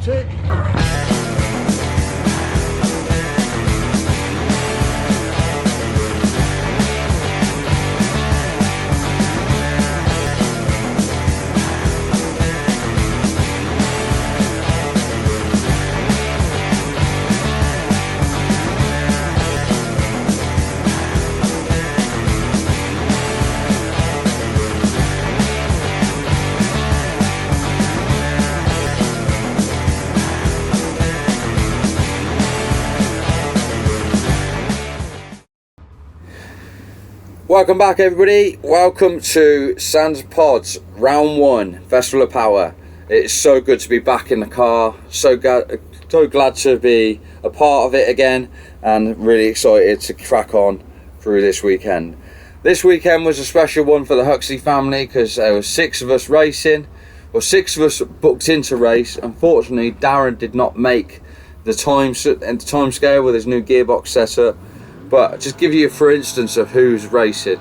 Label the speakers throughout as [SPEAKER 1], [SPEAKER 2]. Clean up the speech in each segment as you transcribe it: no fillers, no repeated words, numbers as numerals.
[SPEAKER 1] tick.
[SPEAKER 2] Welcome back, everybody. Welcome to Sans Pods Round 1 Festival of Power. It's so good to be back in the car, so glad to be a part of it again, and really excited to crack on through this weekend. This weekend was a special one for the Huxley family because there were 6 of us racing, or 6 of us booked into race. Unfortunately, Darren did not make the time scale with his new gearbox setup. But just give you for instance of who's racing.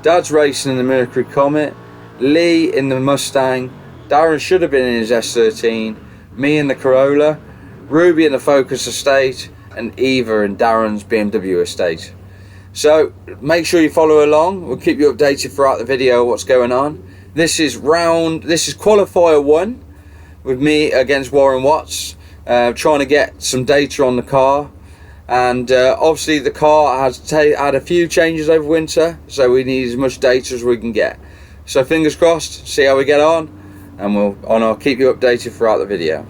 [SPEAKER 2] Dad's racing in the Mercury Comet, Lee in the Mustang, Darren should have been in his S13, me in the Corolla, Ruby in the Focus Estate, and Eva in Darren's BMW Estate. So make sure you follow along. We'll keep you updated throughout the video what's going on. This is qualifier 1 with me against Warren Watts, trying to get some data on the car. And obviously the car has had a few changes over winter, so we need as much data as we can get. So fingers crossed, see how we get on, and I'll keep you updated throughout the video.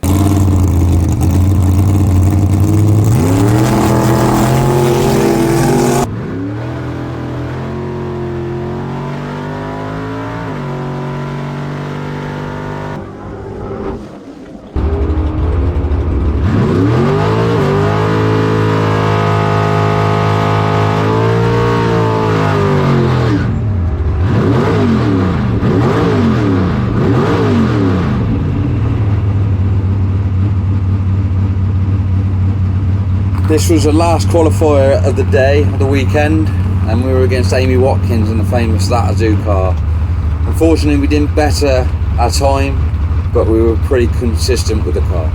[SPEAKER 2] This was the last qualifier of the day, of the weekend, and we were against Amy Watkins in the famous That I Do car. Unfortunately, we didn't better our time, but we were pretty consistent with the car.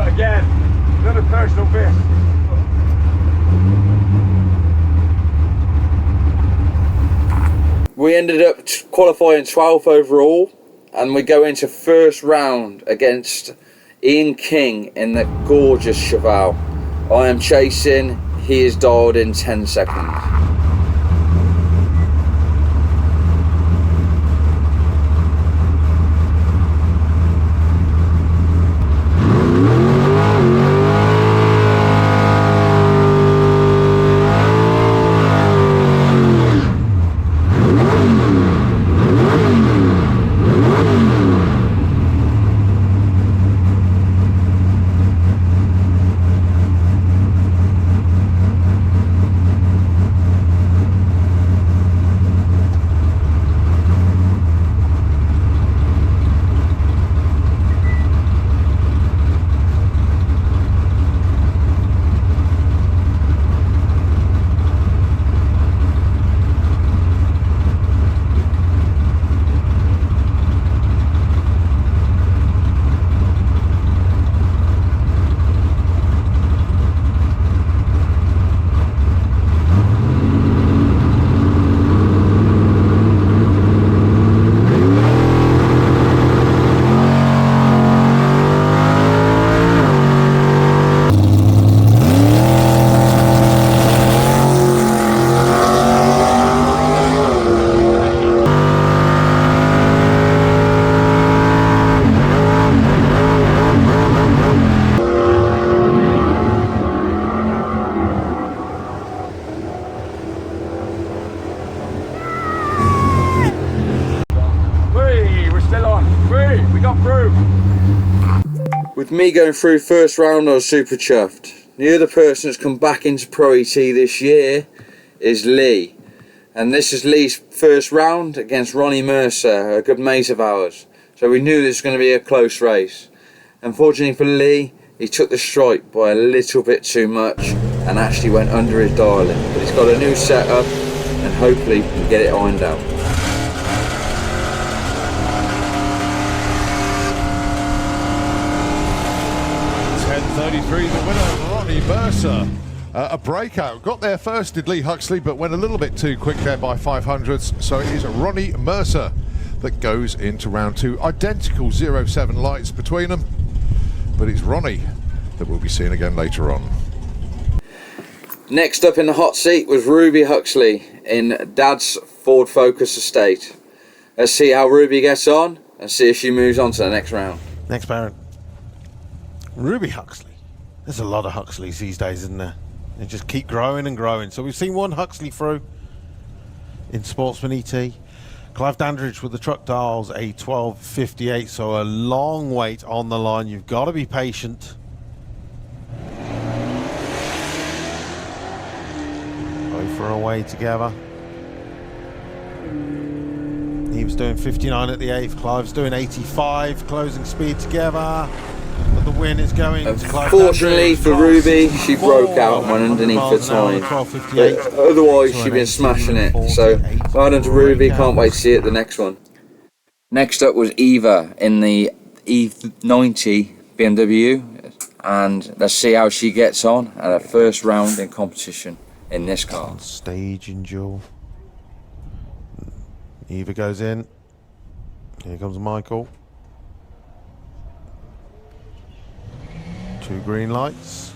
[SPEAKER 1] Again, another personal best.
[SPEAKER 2] We ended up qualifying 12th overall, and we go into first round against Ian King in the gorgeous Cheval. I am chasing, he is dialed in 10 seconds. With me going through first round, I was super chuffed. The other person that's come back into Pro ET this year is Lee. And this is Lee's first round against Ronnie Mercer, a good mate of ours. So we knew this was going to be a close race. Unfortunately for Lee, he took the strike by a little bit too much and actually went under his dialing. But he's got a new setup and hopefully he can get it ironed out.
[SPEAKER 3] 10:33, the winner, Ronnie Mercer. A breakout. Got there first, did Lee Huxley, but went a little bit too quick there by 500ths. So it is Ronnie Mercer that goes into round 2. Identical 0-7 lights between them, but it's Ronnie that we'll be seeing again later on.
[SPEAKER 2] Next up in the hot seat was Ruby Huxley in Dad's Ford Focus estate. Let's see how Ruby gets on and see if she moves on to the next round.
[SPEAKER 4] Next parent. Ruby Huxley. There's a lot of Huxleys these days, isn't there? They just keep growing and growing. So we've seen one Huxley through in Sportsman ET. Clive Dandridge with the truck dials, a 12.58, so a long wait on the line. You've got to be patient. Go for a way together. He was doing 59 at the 8th. Clive's doing 85, closing speed together. But the win is going to Clive.
[SPEAKER 2] Unfortunately for Ruby, she broke out and went underneath the time. But otherwise, she's been smashing it. So, well done to Ruby. Can't wait to see it the next one. Next up was Eva in the E90 BMW. And let's see how she gets on at her first round in competition in this car.
[SPEAKER 4] Stage in duel. Eva goes in. Here comes Michael. 2 green lights.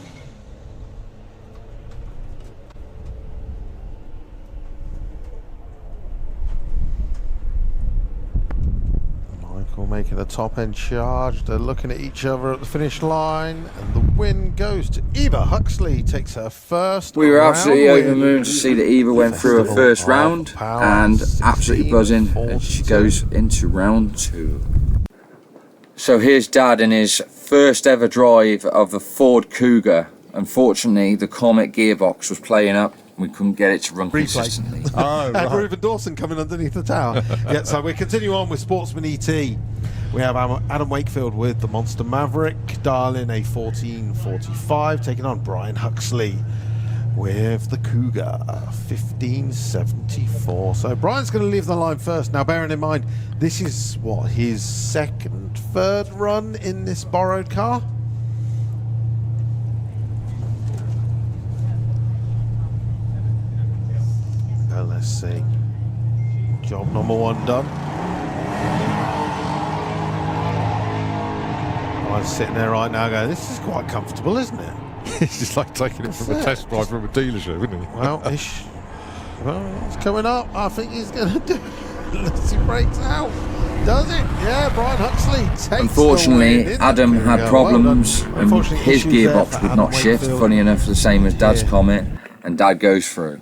[SPEAKER 4] Michael making a top end charge. They're looking at each other at the finish line, and the win goes to Eva Huxley. Takes her first.
[SPEAKER 2] We were absolutely
[SPEAKER 4] round
[SPEAKER 2] over the moon to see that Eva went through her first round and absolutely buzzing as she goes into round 2. So here's Dad in his first ever drive of the Ford Cougar. Unfortunately, the Comet gearbox was playing up. We couldn't get it to run consistently.
[SPEAKER 4] Oh, right. Reuben Dawson coming underneath the tower. Yeah, so we continue on with Sportsman ET. We have Adam Wakefield with the Monster Maverick, dialing a 14.45, taking on Brian Huxley with the Cougar, 15.74. So Brian's going to leave the line first. Now, bearing in mind, this is, what, his third run in this borrowed car? Well, let's see. Job number 1 done. I'm sitting there right now going, this is quite comfortable, isn't it?
[SPEAKER 3] It's just like taking it from a test drive from a dealership, isn't it?
[SPEAKER 4] Well, it's coming up. I think he's going to do it unless he breaks out. Does it? Yeah, Brian Huxley takes
[SPEAKER 2] Unfortunately,
[SPEAKER 4] the win.
[SPEAKER 2] Adam had problems and his gearbox would not shift, funny enough, the same as Dad's Comet, and Dad goes through.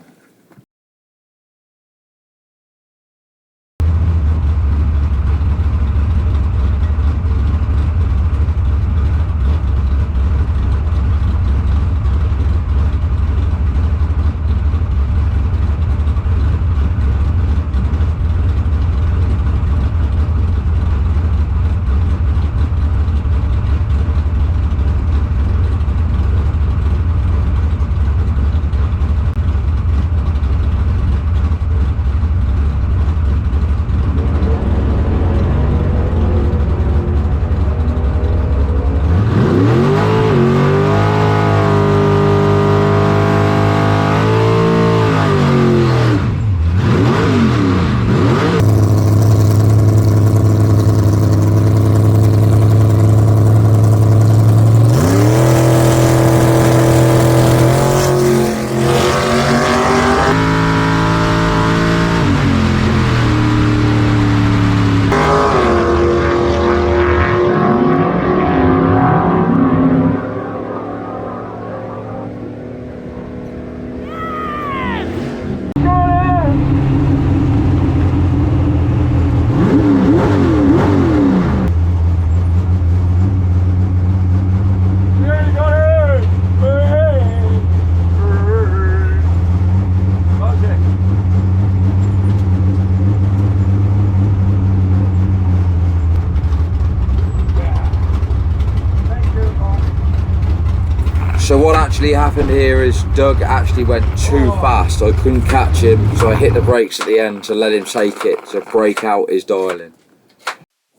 [SPEAKER 2] actually happened here is Doug actually went too fast. I couldn't catch him, so I hit the brakes at the end to let him take it to break out his dialing.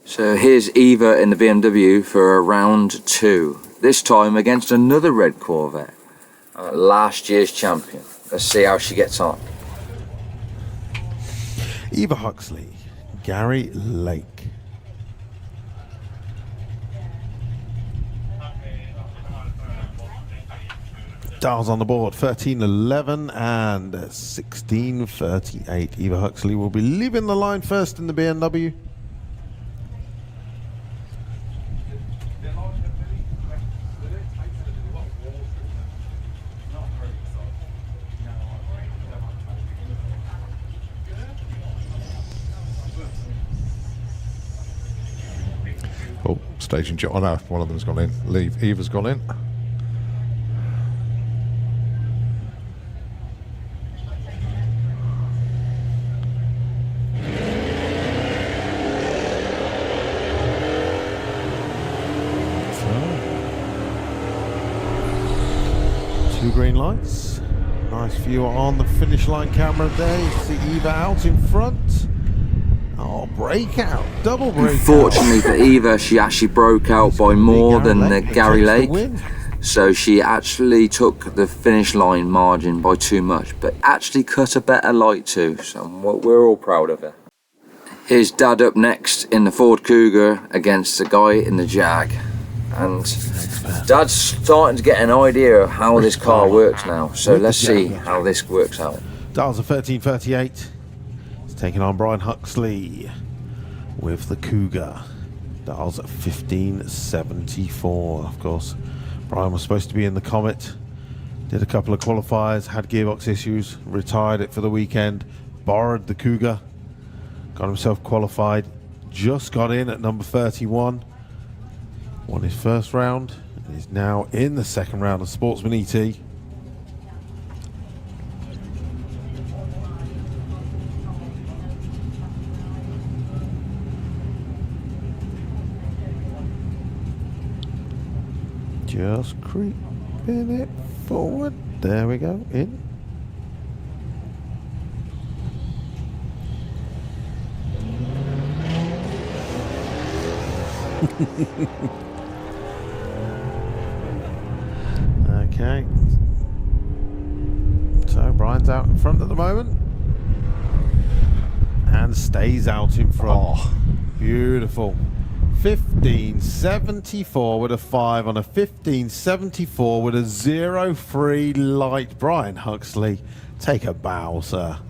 [SPEAKER 2] So here's Eva in the BMW for a round 2. This time against another red Corvette, last year's champion. Let's see how she gets on.
[SPEAKER 4] Eva Huxley, Gary Lake. Dials on the board, 13.11 and 16.38. Eva Huxley will be leaving the line first in the BMW.
[SPEAKER 3] Oh, staging job. Oh no, one of them's gone in. Eva's gone in.
[SPEAKER 4] Two green lights. Nice view on the finish line camera there. You see Eva out in front. Oh, breakout. Double breakout.
[SPEAKER 2] Unfortunately for Eva, she actually broke out by more than the Gary Lake. So she actually took the finish line margin by too much, but actually cut a better light too. So we're all proud of her. Here's Dad up next in the Ford Cougar against the guy in the Jag. And Dad's starting to get an idea of how this car works now. So let's see how this works out.
[SPEAKER 4] Dials are 13.38. He's taking on Brian Huxley with the Cougar. Dials at 15.74. Of course, Brian was supposed to be in the Comet. Did a couple of qualifiers, had gearbox issues, retired it for the weekend, borrowed the Cougar, got himself qualified, just got in at number 31. Won his first round and is now in the second round of Sportsman ET. Just creeping it forward. There we go, in. Okay, so Brian's out in front at the moment and stays out in front.
[SPEAKER 3] Oh.
[SPEAKER 4] Beautiful. 15.74 with a 5 on a 15.74 with a 0.3 light. Brian Huxley, take a bow, sir.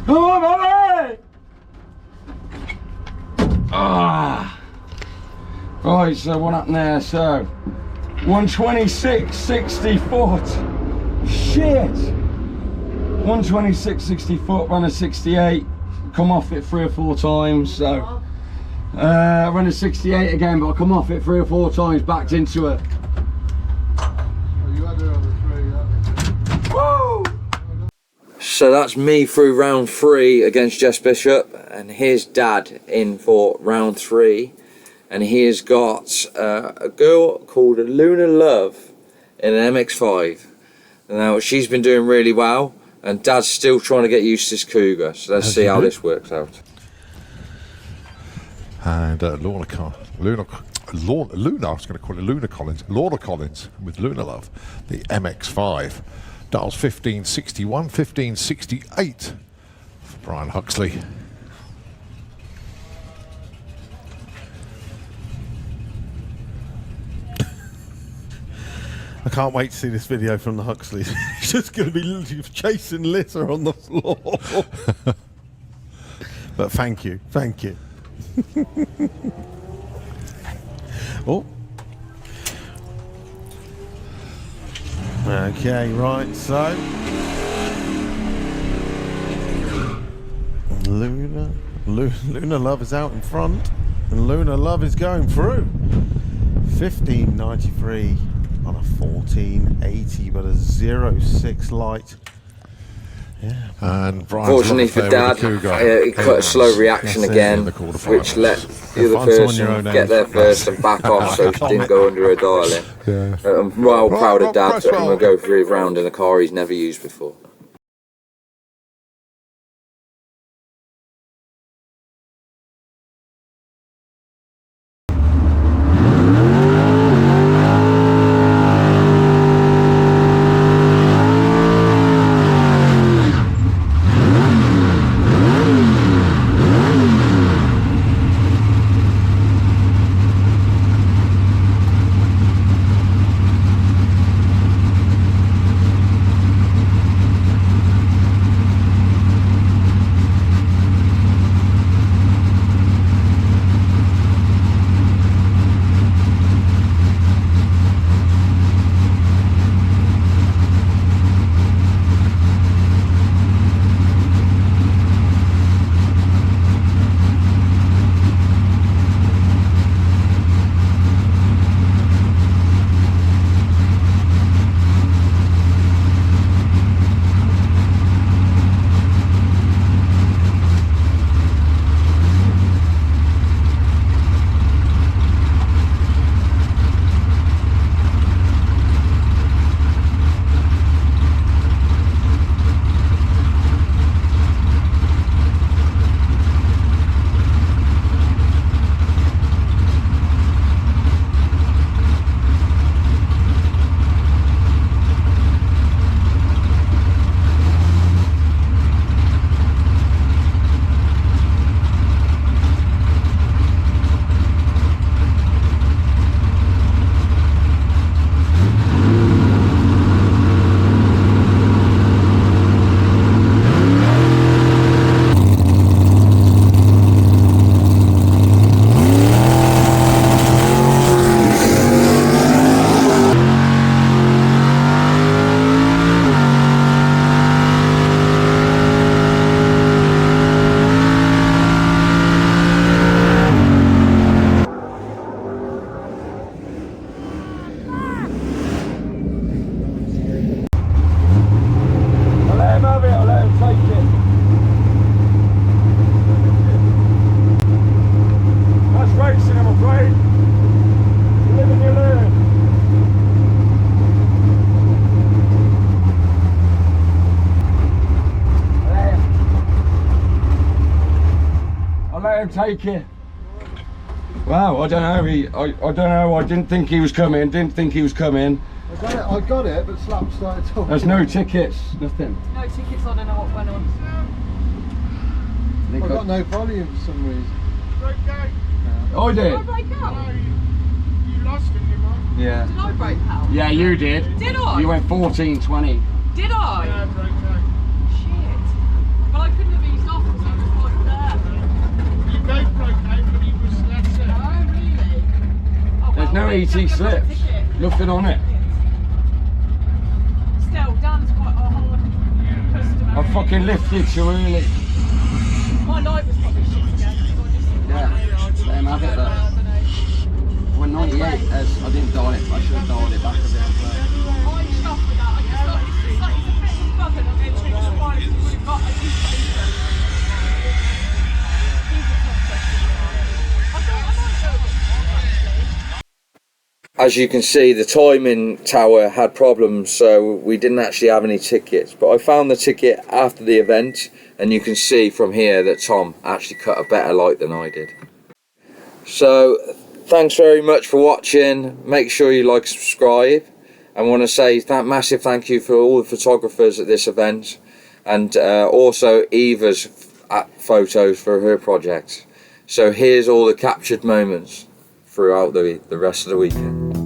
[SPEAKER 1] Come on, Molly! Ah. Right, so what happened there? So 126.60 foot. Shit. 126.60 foot, ran a 68. Come off it 3 or 4 times. So ran a 68 again, but I come off it 3 or 4 times, backed into it.
[SPEAKER 5] You had it on the 3, haven't you?
[SPEAKER 1] Woo!
[SPEAKER 2] So that's me through round 3 against Jess Bishop, and here's Dad in for round 3, and he has got a girl called Luna Love in an MX5. Now she's been doing really well, and Dad's still trying to get used to this Cougar, so let's see how this works out.
[SPEAKER 3] And Lorna, I was going to call it Luna Collins, Lorna Collins with Luna Love, the MX5. Dials 1561, 1568 for Brian Huxley.
[SPEAKER 4] I can't wait to see this video from the Huxleys. It's just going to be chasing litter on the floor. But thank you, thank you. Oh. Okay, right, so Luna Love is out in front, and Luna Love is going through. 1593 on a 1480, but a 06 light. Yeah.
[SPEAKER 3] And
[SPEAKER 2] Fortunately for Dad, he cut a slow reaction again, which let the other person get there first and back off, so she didn't go under her dialing.
[SPEAKER 3] Yeah.
[SPEAKER 2] I'm well proud of Dad that I'm going to go through a round in a car he's never used before.
[SPEAKER 1] Take it. Wow, I don't know. I don't know. I didn't think he was coming. I got it, but Slap started talking. There's no tickets, nothing.
[SPEAKER 6] No tickets, I don't know what went on.
[SPEAKER 5] I got no volume for some reason.
[SPEAKER 1] I did.
[SPEAKER 6] Did I break out?
[SPEAKER 5] You lost it, you man.
[SPEAKER 1] Yeah.
[SPEAKER 6] Did I break out?
[SPEAKER 1] Yeah, you did.
[SPEAKER 6] Did I?
[SPEAKER 1] You went 14.20.
[SPEAKER 6] Did I?
[SPEAKER 5] Yeah, break out.
[SPEAKER 6] Shit. Well, I couldn't have easily
[SPEAKER 1] straight, he slipped. Nothing on it.
[SPEAKER 6] Still, Dan's quite a hard customer.
[SPEAKER 1] I fucking lifted too early.
[SPEAKER 6] My light was probably shit again.
[SPEAKER 1] Yeah, let him have it though. When 98, I didn't dial it, I should have dialed it back a bit.
[SPEAKER 6] I'm shocked with that. I just thought it's like it's a bit of a bug and I'm going to change the wire because we've got a used to it. He's a tough customer. I thought I might go with it, actually.
[SPEAKER 2] As you can see, the timing tower had problems, so we didn't actually have any tickets. But I found the ticket after the event, and you can see from here that Tom actually cut a better light than I did. So thanks very much for watching. Make sure you like, subscribe. I want to say massive thank you for all the photographers at this event, and also Eva's photos for her project. So here's all the captured moments throughout the rest of the weekend.